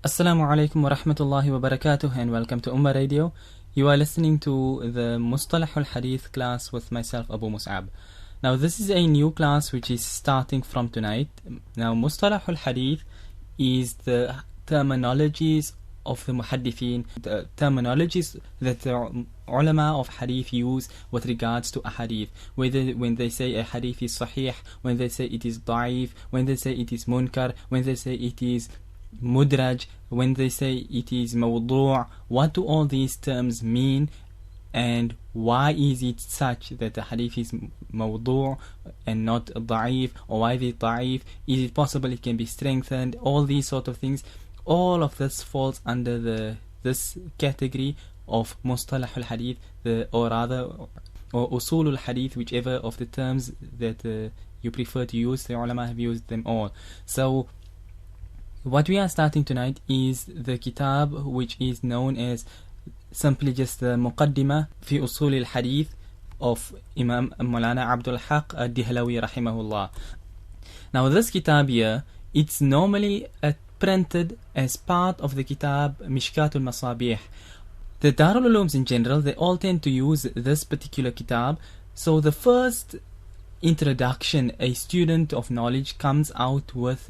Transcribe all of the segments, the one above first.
Assalamu alaikum wa rahmatullahi wa barakatuh, and welcome to Ummah Radio. You are listening to the Mustalahul Hadeeth class with myself, Abu Mus'ab. Now this is a new class which is starting from tonight. Now Mustalahul Hadeeth is the terminologies of the muhaddithin, the terminologies that the ulama of hadith use with regards to a hadith, whether when they say a hadith is sahih, when they say it is da'if, when they say it is munkar, when they say it is mudraj, when they say it is mawdu', what do all these terms mean, and why is it such that the hadith is mawdu' and not da'if, or why is it da'if? Is it possible it can be strengthened? All these sort of things, all of this falls under this category of Mustalahul Hadeeth, or usoolil Hadeeth, whichever of the terms that you prefer to use. The ulama have used them all. So what we are starting tonight is the kitab which is known as simply just the Muqaddimah fi usoolil Hadeeth of Imam moulana Abdul ad-dihlawi rahimahullaah. Now this kitab here, it's normally printed as part of the kitab Mishkatul Masabih. The Darul Ulooms in general, they all tend to use this particular kitab. So the first introduction a student of knowledge comes out with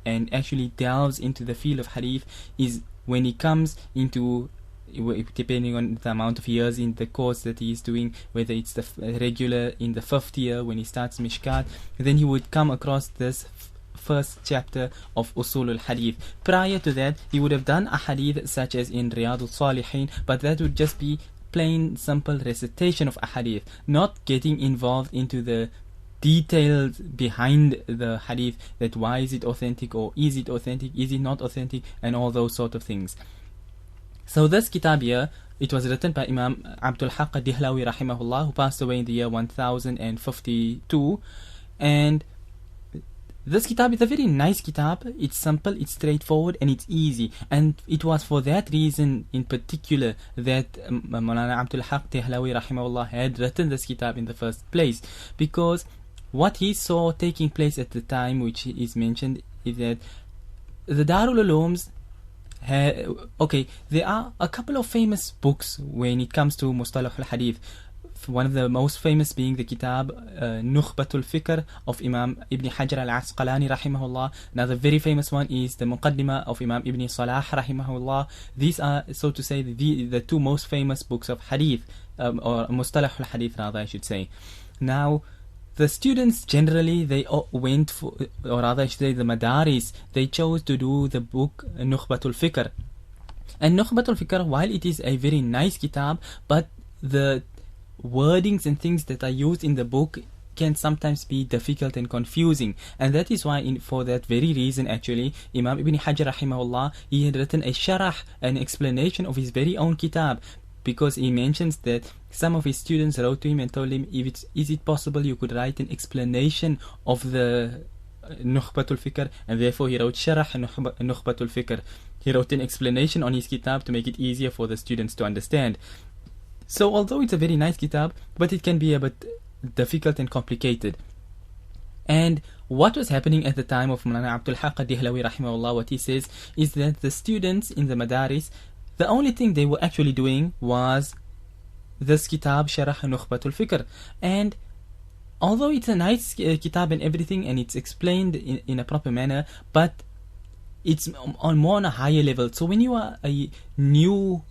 and actually delves into the field of hadith is when he comes into, depending on the amount of years in the course that he is doing, whether it's the regular in the 5th year when he starts Mishkat, then he would come across this first chapter of usoolil Hadeeth. Prior to that, he would have done a hadith such as in Riyadul Salihin, but that would just be plain simple recitation of a hadith, not getting involved into the details behind the hadith, that why is it authentic, or is it authentic, is it not authentic, and all those sort of things. So this kitab here, it was written by Imam Abdul ad-dihlawi rahimahullah, who passed away in the year 1052, and this kitab is a very nice kitab. It's simple, it's straightforward, and it's easy. And it was for that reason in particular that Maulana Abdul ad-dihlawi rahimahullah had written this kitab in the first place, because what he saw taking place at the time, which is mentioned, is that the Darul Ulooms there are a couple of famous books when it comes to Mustalahul Hadeeth. One of the most famous being the kitab Nukhbatul Fikr of Imam Ibn Hajar al-Asqalani rahimahullah. Another very famous one is the Muqaddimah of Imam Ibn Salah rahimahullah. These are, so to say, the two most famous books of hadith, or Mustalahul Hadeeth rather I should say. Now the students generally, they went for, or rather I should say the madaris, they chose to do the book Nukhbatul Fikr. And Nukhbatul Fikr, while it is a very nice kitab, but the wordings and things that are used in the book can sometimes be difficult and confusing, and that is why for that very reason actually Imam Ibn Hajar rahimahullah, he had written a sharah, an explanation of his very own kitab, because he mentions that some of his students wrote to him and told him, is it possible you could write an explanation of the Nukhbatul Fikr, and therefore he wrote sharah Nukhbatul Fikr. He wrote an explanation on his kitab to make it easier for the students to understand. So although it's a very nice kitab, but it can be a bit difficult and complicated. And what was happening at the time of Maulana Abdul ad-dihlawi rahimahullah, what he says is that the students in the madaris, the only thing they were actually doing was this kitab Sharah Nukhbatul Fikr. And although it's a nice kitab and everything, and it's explained in a proper manner, but it's more on a higher level. So when you are a new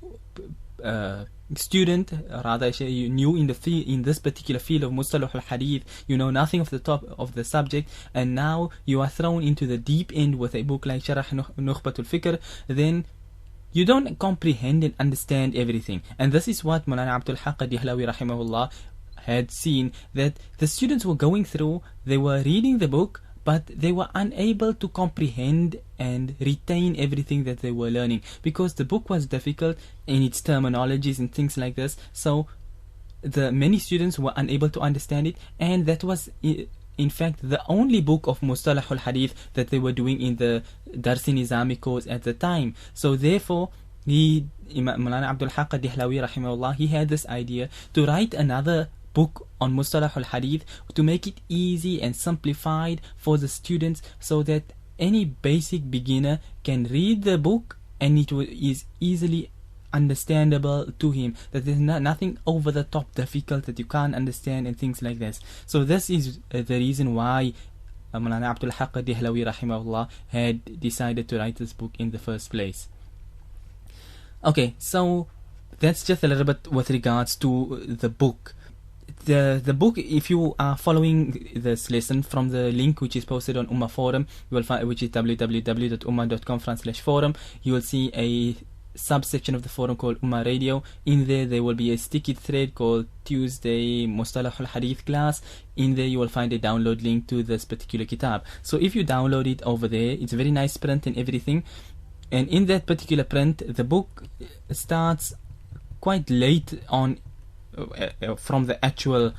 student, rather I say you new in this particular field of Mustalahul Hadeeth, you know nothing of the top of the subject, and now you are thrown into the deep end with a book like Sharah Nukhbatul Fikr, then you don't comprehend and understand everything. And this is what Maulana Abdul ad-dihlawi rahimahullah had seen, that the students were going through, they were reading the book, but they were unable to comprehend and retain everything that they were learning, because the book was difficult in its terminologies and things like this. So the many students were unable to understand it, and that was in fact the only book of Mustalahul Hadeeth that they were doing in the Darsi Nizami course at the time. So therefore Maulana Abdul ad-dihlawi rahimahullah, he had this idea to write another book on Mustalahul Hadeeth to make it easy and simplified for the students, so that any basic beginner can read the book and it is easily understandable to him, that there's nothing over the top difficult that you can't understand and things like this. So this is the reason why Moulana Abdul ad-dihlawi rahimahullaah had decided to write this book in the first place. Okay, so that's just a little bit with regards to the book. The book, if you are following this lesson from the link which is posted on Ummah forum, you will find, which is www.ummah.com/forum, you will see a subsection of the forum called Ummah Radio. In there will be a sticky thread called Tuesday Mustalahul Hadeeth class. In there you will find a download link to this particular kitab. So if you download it over there, it's a very nice print and everything. And in that particular print, the book starts quite late on from the actual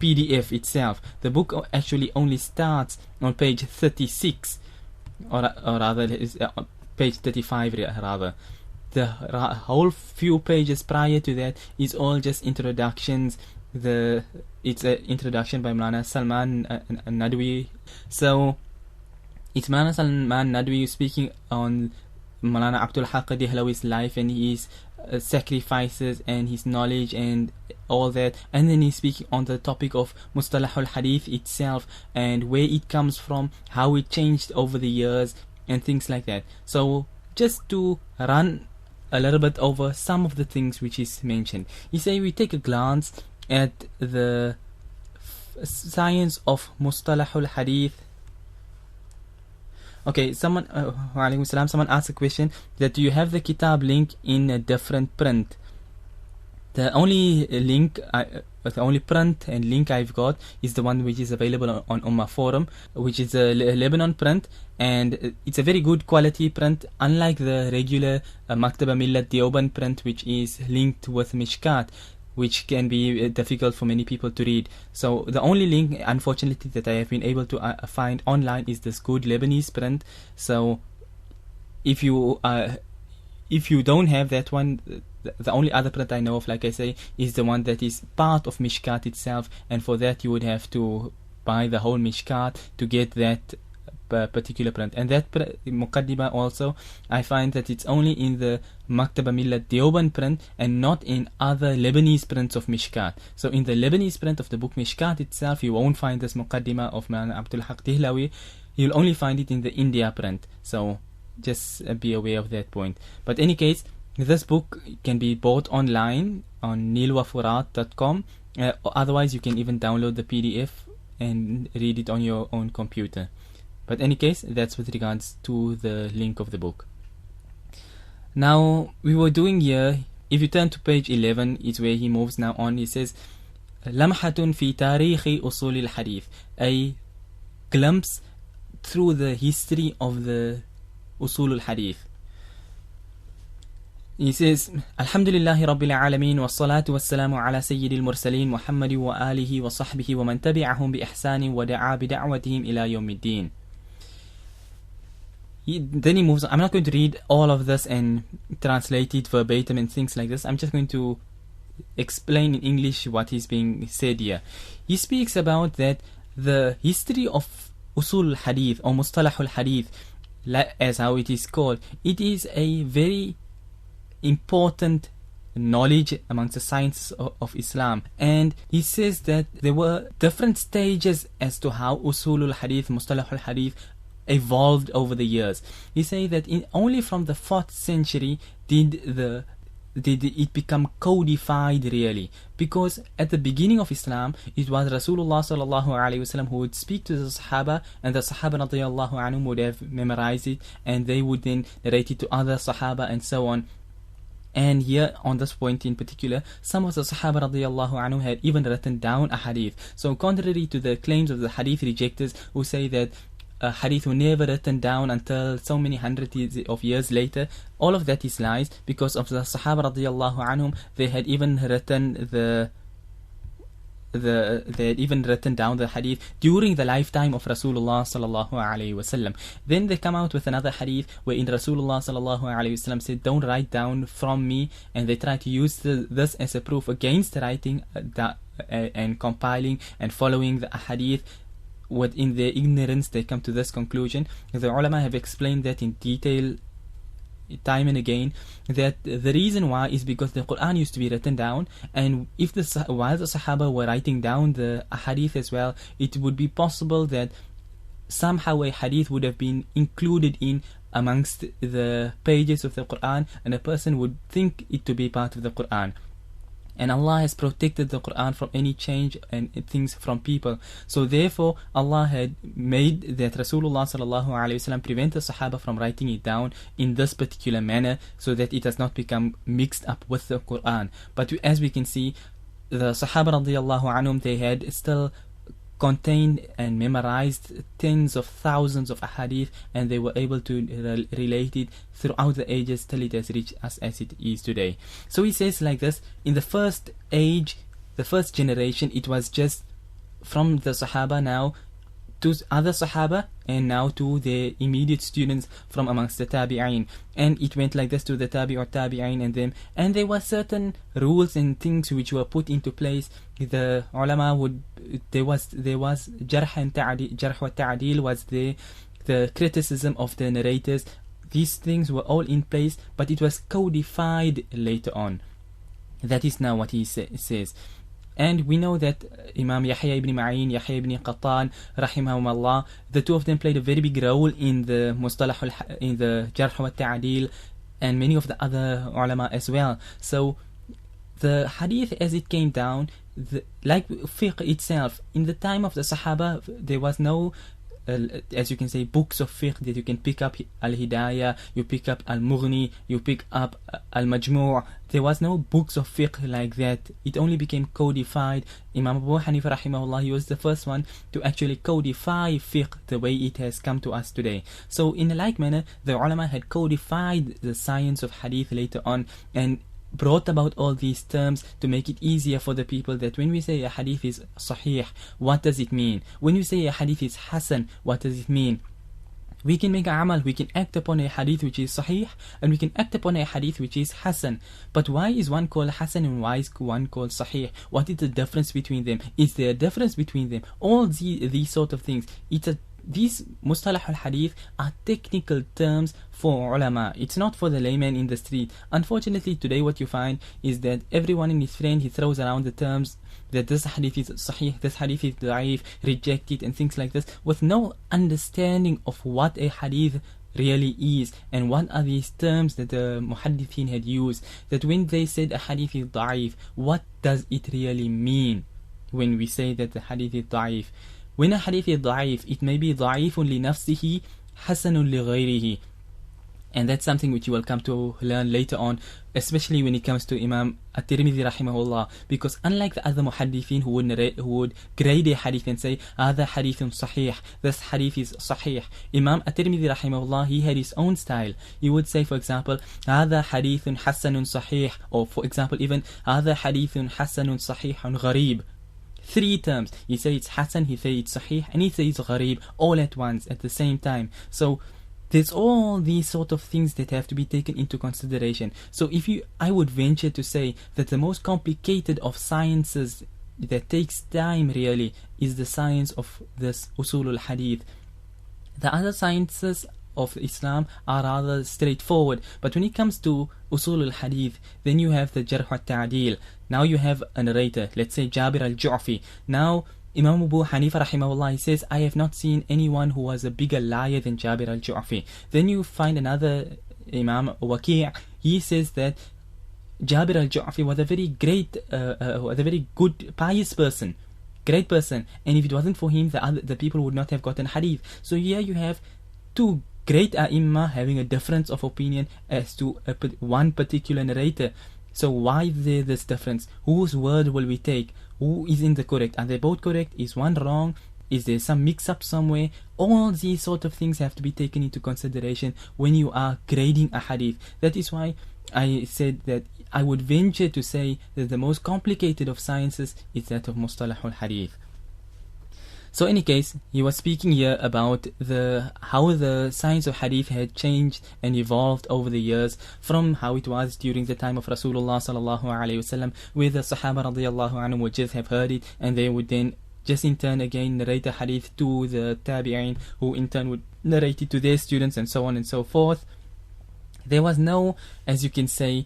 PDF itself. The book actually only starts on page 36, or rather page 35 rather. The whole few pages prior to that is all just introductions. It's an introduction by Moulana Salman Nadwi. So it's Moulana Salman Nadwi speaking on Moulana Abdul ad-dihlawi's life and his sacrifices and his knowledge and all that, and then he's speaking on the topic of Mustalahul Hadeeth itself and where it comes from, how it changed over the years and things like that. So just to run a little bit over some of the things which is mentioned, you say we take a glance at the science of Mustalahul Hadeeth. Okay, someone asked a question that do you have the kitab link in a different print? The only link, the only print and link I've got is the one which is available on Ummah forum, which is a Lebanon print, and it's a very good quality print, unlike the regular Maktaba Millat Deoband print, which is linked with Mishkat, which can be difficult for many people to read. So the only link, unfortunately, that I have been able to find online is this good Lebanese print. So if you don't have that one, the only other print I know of, like I say, is the one that is part of Mishkat itself, and for that you would have to buy the whole Mishkat to get that particular print. And that Muqaddimah also, I find that it's only in the Maktaba Millat Deoband print and not in other Lebanese prints of Mishkat. So in the Lebanese print of the book Mishkat itself, you won't find this Muqaddimah of Moulana Abdul ad-dihlawi. You'll only find it in the India print. So just be aware of that point. But in any case, this book can be bought online on nilwafurat.com. Otherwise, you can even download the PDF and read it on your own computer. But in any case, that's with regards to the link of the book. Now, we were doing here, if you turn to page 11, it's where he moves now on. He says, Lamhatun fi tarihi usoolil Hadeeth, a glimpse through the history of the usoolil Hadeeth. He says, Alhamdulillahi Rabbil Alameen wa salatu wa salamu ala Sayyidil Mursaleen Muhammadi wa alihi wa sahbihi wa man tabi'ahum bi ihsani wa da'a bi da'watihim ila yawmiddin. Then he moves on. I'm not going to read all of this and translate it verbatim and things like this. I'm just going to explain in English what is being said here. He speaks about that the history of usoolil Hadeeth or Mustalahul Hadeeth, as how it is called, it is a very important knowledge amongst the sciences of Islam. And he says that there were different stages as to how usoolul Hadeeth, Mustalahul Hadeeth evolved over the years. He say that only from the 4th century did it become codified really, because at the beginning of Islam it was Rasulullah sallallahu alaihi wasallam who would speak to the Sahaba, and the Sahaba radiyallahu anhum would have memorized it, and they would then narrate it to other Sahaba and so on. And here on this point in particular, some of the Sahaba radiyallahu anhu had even written down a hadith. So contrary to the claims of the hadith rejectors who say that a hadith were never written down until so many hundreds of years later, all of that is lies, because of the Sahaba radiyallahu anhum, they had even written they had even written down the hadith during the lifetime of Rasulullah sallallahu alaihi wasallam. Then they come out with another hadith wherein Rasulullah sallallahu alaihi wasallam said, "Don't write down from me," and they try to use this as a proof against writing and compiling and following the hadith. Within their ignorance, they come to this conclusion. The ulama have explained that in detail time and again that the reason why is because the Quran used to be written down, and if while the Sahaba were writing down the hadith as well, it would be possible that somehow a hadith would have been included in amongst the pages of the Quran, and a person would think it to be part of the Quran. And Allah has protected the Quran from any change and things from people. So therefore, Allah had made that Rasulullah sallallahu alaihi wasallam prevent the Sahaba from writing it down in this particular manner, so that it does not become mixed up with the Quran. But as we can see, the Sahaba radiyallahu anhum, they had still contained and memorized tens of thousands of ahadith, and they were able to relate it throughout the ages till it has reached us as it is today. So he says like this: in the first age, the first generation, it was just from the Sahaba now to other Sahaba, and now to their immediate students from amongst the Tabi'in, and it went like this to the Tabi'in and them, and there were certain rules and things which were put into place. The ulama would, there was jarh wa ta'dil was there, the criticism of the narrators. These things were all in place, but it was codified later on. That is now what he says. And we know that Imam Yahya ibn Ma'in, Yahya ibn Qattan, rahimahullaah, the two of them played a very big role in the in the Jarh wa Ta'dil, and many of the other ulama as well. So the hadith as it came down, like fiqh itself, in the time of the Sahaba, there was no as you can say, books of fiqh that you can pick up. Al-Hidayah, you pick up Al-Mughni, you pick up Al-Majmu'. There was no books of fiqh like that. It only became codified. Imam Abu Hanifa rahimahullah, he was the first one to actually codify fiqh the way it has come to us today. So in a like manner, the ulama had codified the science of hadith later on, and brought about all these terms to make it easier for the people, that when we say a hadith is sahih, what does it mean? When we say a hadith is hasan, what does it mean? We can make a amal, we can act upon a hadith which is sahih, and we can act upon a hadith which is hasan. But why is one called hasan and why is one called sahih? What is the difference between them? Is there a difference between them? All these sort of things. These Mustalahul Hadeeth are technical terms for ulama. It's not for the layman in the street. Unfortunately, today what you find is that everyone and his friend, he throws around the terms that this hadith is sahih, this hadith is da'if, reject it, and things like this, with no understanding of what a hadith really is, and what are these terms that the muhaddithin had used, that when they said a hadith is da'if, what does it really mean when we say that the hadith is da'if? When a hadith is da'if, it may be da'ifun li nafsihi, hasanun li ghayrihi. And that's something which you will come to learn later on, especially when it comes to Imam at-Tirmidhi rahimahullah, because unlike the other muhaddithin who would grade a hadith and say, هذا hadithun sahih, this hadith is sahih, Imam at-Tirmidhi rahimahullah, he had his own style. He would say, for example, هذا hadithun hasanun sahih, or for example even, هذا hadithun hasanun sahihun gharib. 3 terms. He says it's hasan, he says it's sahih, and he says it's gharib, all at once, at the same time. So there's all these sort of things that have to be taken into consideration. So I would venture to say that the most complicated of sciences that takes time really is the science of this usoolil hadith. The other sciences of Islam are rather straightforward, but when it comes to usoolil hadith, then you have the jarh wa ta'dil. Now you have a narrator, let's say Jabir al-Ju'fi. Now Imam Abu Hanifa rahimahullah, he says, I have not seen anyone who was a bigger liar than Jabir al-Ju'fi. Then you find another Imam, Waqi', he says that Jabir al-Ju'fi was a very great, a very good, pious person, great person, and if it wasn't for him, the people would not have gotten hadith. So here you have 2 great ai*imma having a difference of opinion as to one particular narrator. So why is there this difference? Whose word will we take? Who is in the correct? Are they both correct? Is one wrong? Is there some mix-up somewhere? All these sort of things have to be taken into consideration when you are grading a hadith. That is why I said that I would venture to say that the most complicated of sciences is that of Mustalahul Hadeeth. So in any case, he was speaking here about how the science of hadith had changed and evolved over the years from how it was during the time of Rasulullah sallallahu alaihi wasallam, where the Sahaba radiyallahu anhum would just have heard it, and they would then just in turn again narrate the hadith to the Tabi'in, who in turn would narrate it to their students, and so on and so forth. There was no, as you can say,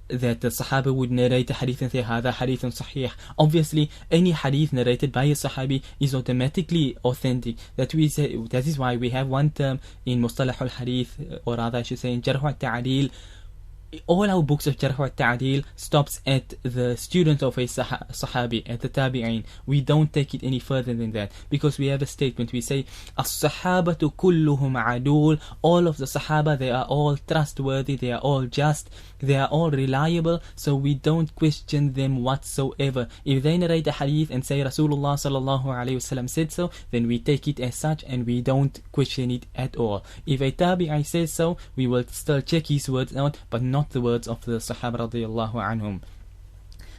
that the Sahaba would narrate a hadith and say, Hada hadithun sahih. Obviously, any hadith narrated by a Sahabi is automatically authentic. That is why we have one term in Mustalahul Hadeeth, or rather I should say in Jarh wa Ta'deel. All our books of Jarh wa Ta'deel stops at the student of a Sahabi, at the Tabi'in. We don't take it any further than that, because we have a statement. We say, As-sahabatu kulluhum adul. All of the Sahaba, they are all trustworthy, they are all just, they are all reliable, so we don't question them whatsoever. If they narrate a hadith and say Rasulullah sallallahu alayhi wasallam said so, then we take it as such and we don't question it at all. If a Tabi'i says so, we will still check his words out, but not the words of the Sahaba radiyallahu anhum.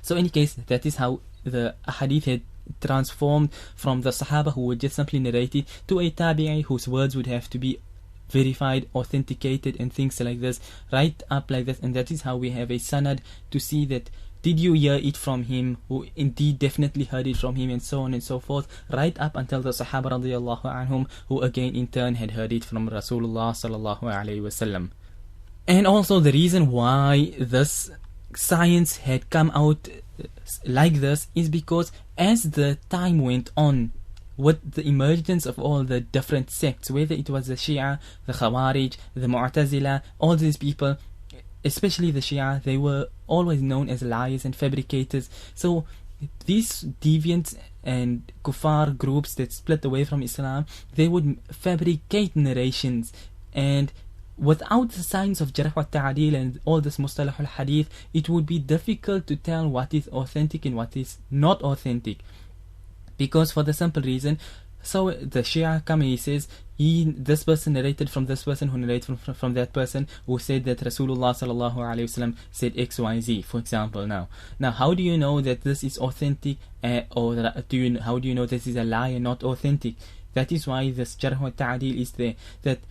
So in any case, that is how the hadith had transformed from the Sahaba who would just simply narrate it to a Tabi'i whose words would have to be verified, authenticated and things like this, right up like this. And that is how we have a sanad to see that did you hear it from him, who indeed definitely heard it from him, and so on and so forth, right up until the Sahaba radiyallahu anhum, who again in turn had heard it from Rasulullah sallallahu alayhi wasallam. And also the reason why this science had come out like this is because as the time went on, with the emergence of all the different sects, whether it was the Shia, the Khawarij, the Mu'tazila, all these people, especially the Shia, they were always known as liars and fabricators. So these deviants and kuffar groups that split away from Islam, they would fabricate narrations, and without the science of Jarh wa Ta'deel and all this Mustalahul Hadeeth, it would be difficult to tell what is authentic and what is not authentic. Because for the simple reason, so the Shia come and he says, this person narrated from this person who narrated from that person who said that Rasulullah sallallahu alayhi wasallam said XYZ, for example. Now how do you know that this is authentic, or how do you know this is a lie and not authentic? That is why this Jarh wa Ta'deel is there. That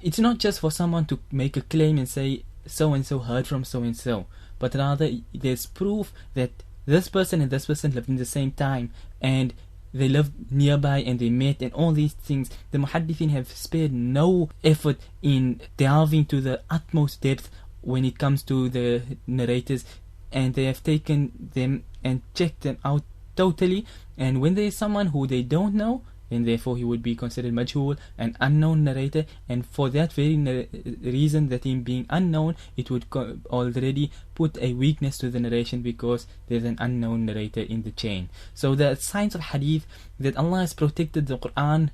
it's not just for someone to make a claim and say so and so heard from so and so, but rather there's proof that this person and this person lived in the same time and they lived nearby and they met and all these things. The muhaddithin have spared no effort in delving to the utmost depth when it comes to the narrators, and they have taken them and checked them out totally. And when there is someone who they don't know, then therefore he would be considered majhul, an unknown narrator, and for that very reason, that him being unknown, it would already put a weakness to the narration, because there's an unknown narrator in the chain. So the science of hadith, that Allah has protected the Quran,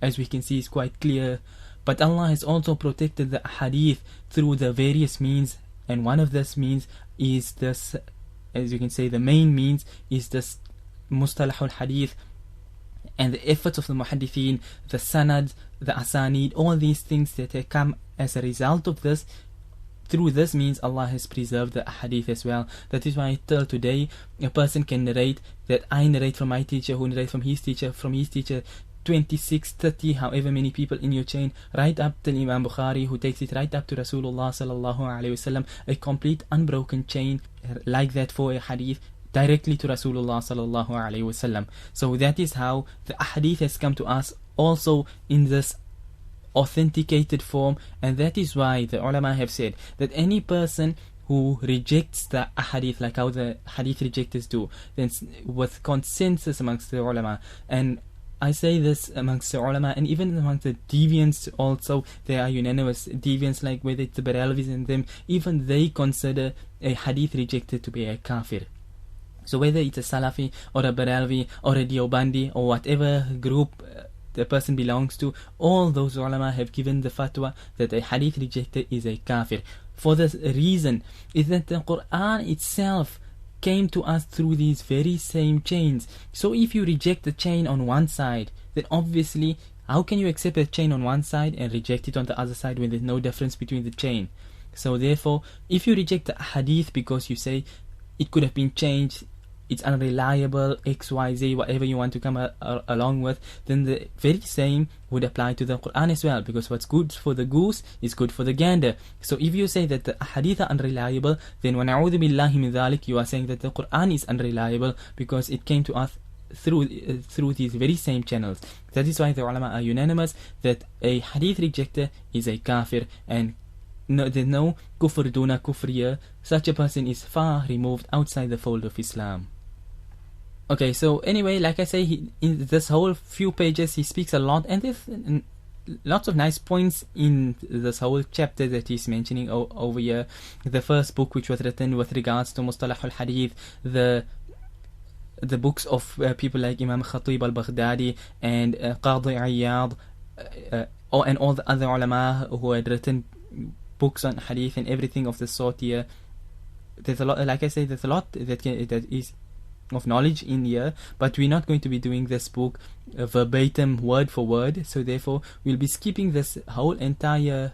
as we can see, is quite clear, but Allah has also protected the hadith through the various means, and one of this means is this, as you can say, the main means is this Mustalahul Hadeeth, and the efforts of the muhaddithin, the sanad, the asanid, all these things that have come as a result of this. Through this means Allah has preserved the hadith as well. That is why till today a person can narrate that I narrate from my teacher, who narrates from his teacher, 26, 30, however many people in your chain, right up to Imam Bukhari, who takes it right up to Rasulullah sallallahu alaihi wasallam, a complete unbroken chain like that for a hadith, directly to Rasulullah sallallahu alaihi wasallam. So that is how the hadith has come to us, also in this authenticated form. And that is why the ulama have said that any person who rejects the hadith, like how the hadith rejectors do, then with consensus amongst the ulama, and I say this amongst the ulama and even amongst the deviants also, they are unanimous. Deviants, like whether it's the Baralvis and them, even they consider a hadith rejected to be a kafir. So whether it's a Salafi or a Baralvi or a Diobandi or whatever group the person belongs to, all those ulama have given the fatwa that a hadith rejected is a kafir. For this reason is that the Quran itself came to us through these very same chains. So if you reject the chain on one side, then obviously how can you accept a chain on one side and reject it on the other side when there's no difference between the chain? So therefore, if you reject the hadith because you say it could have been changed, it's unreliable, XYZ, whatever you want to come along with, then the very same would apply to the Quran as well, because what's good for the goose is good for the gander. So if you say that the hadith are unreliable, then وَنَعُوذُ بِاللَّهِ مِنْ ذَلِكَ, you are saying that the Quran is unreliable because it came to us through these very same channels. That is why the ulama are unanimous that a hadith rejector is a kafir, and no, there's no kufr duna kufr here. Such a person is far removed outside the fold of Islam. Okay, so anyway, like I say, in this whole few pages he speaks a lot, and there's lots of nice points in this whole chapter that he's mentioning over here. The first book which was written with regards to Mustalahul Hadeeth, the books of people like Imam Khatib al-Baghdadi and Qadi Iyad, and all the other ulama who had written books on Hadith and everything of the sort here. There's a lot, like I say, there's a lot that is of knowledge in here, but we're not going to be doing this book verbatim, word for word, so therefore we'll be skipping this whole entire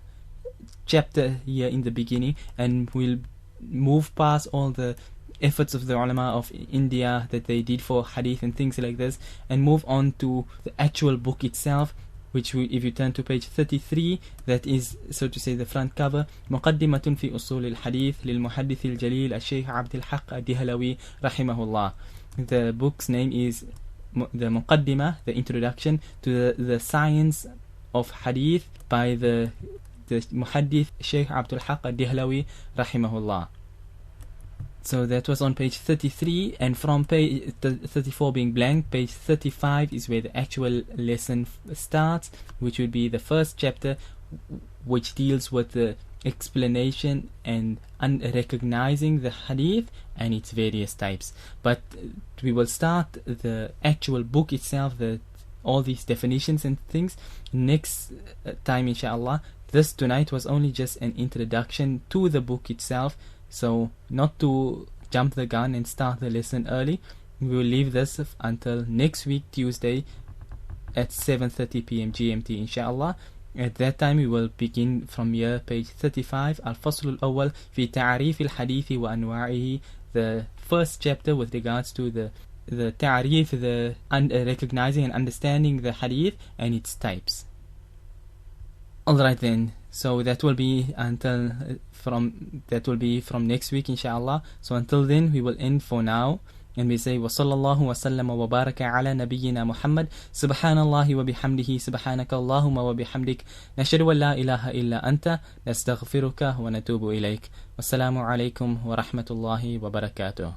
chapter here in the beginning, and we'll move past all the efforts of the ulama of India that they did for hadith and things like this, and move on to the actual book itself, which if you turn to page 33, that is, so to say, the front cover. Muqaddimatun fi usoolil Hadeeth lil muhaddith al jalil al-Shaykh abdul ad-dihlawi rahimahullaah. The book's name is the Muqaddimah, the introduction to the science of Hadith by the muhaddith Shaykh Abdul ad-Dihlawi rahimahullah. So that was on page 33, and from page 34 being blank, page 35 is where the actual lesson starts, which would be the first chapter, which deals with the explanation and recognizing the hadith and its various types. But we will start the actual book itself, all these definitions and things, next time inshallah. This tonight was only just an introduction to the book itself, so not to jump the gun and start the lesson early. We will leave this until next week Tuesday at 7:30 p.m. GMT inshallah. At that time we will begin from here, page 35, Al-Fasl al-Awwal fi Ta'rif al-Hadith wa Anwa'ihi, the first chapter with regards to the ta'rif, the recognizing and understanding the hadith and its types. Alright then, so that will be from next week inshallah. So until then we will end for now, and we say وصلى الله وسلم وبارك على نبينا محمد سبحان الله وبحمده سبحانك اللهم وبحمدك نشهد أن لا إله إلا أنت نستغفرك ونتوب إليك. والسلام عليكم ورحمة الله وبركاته.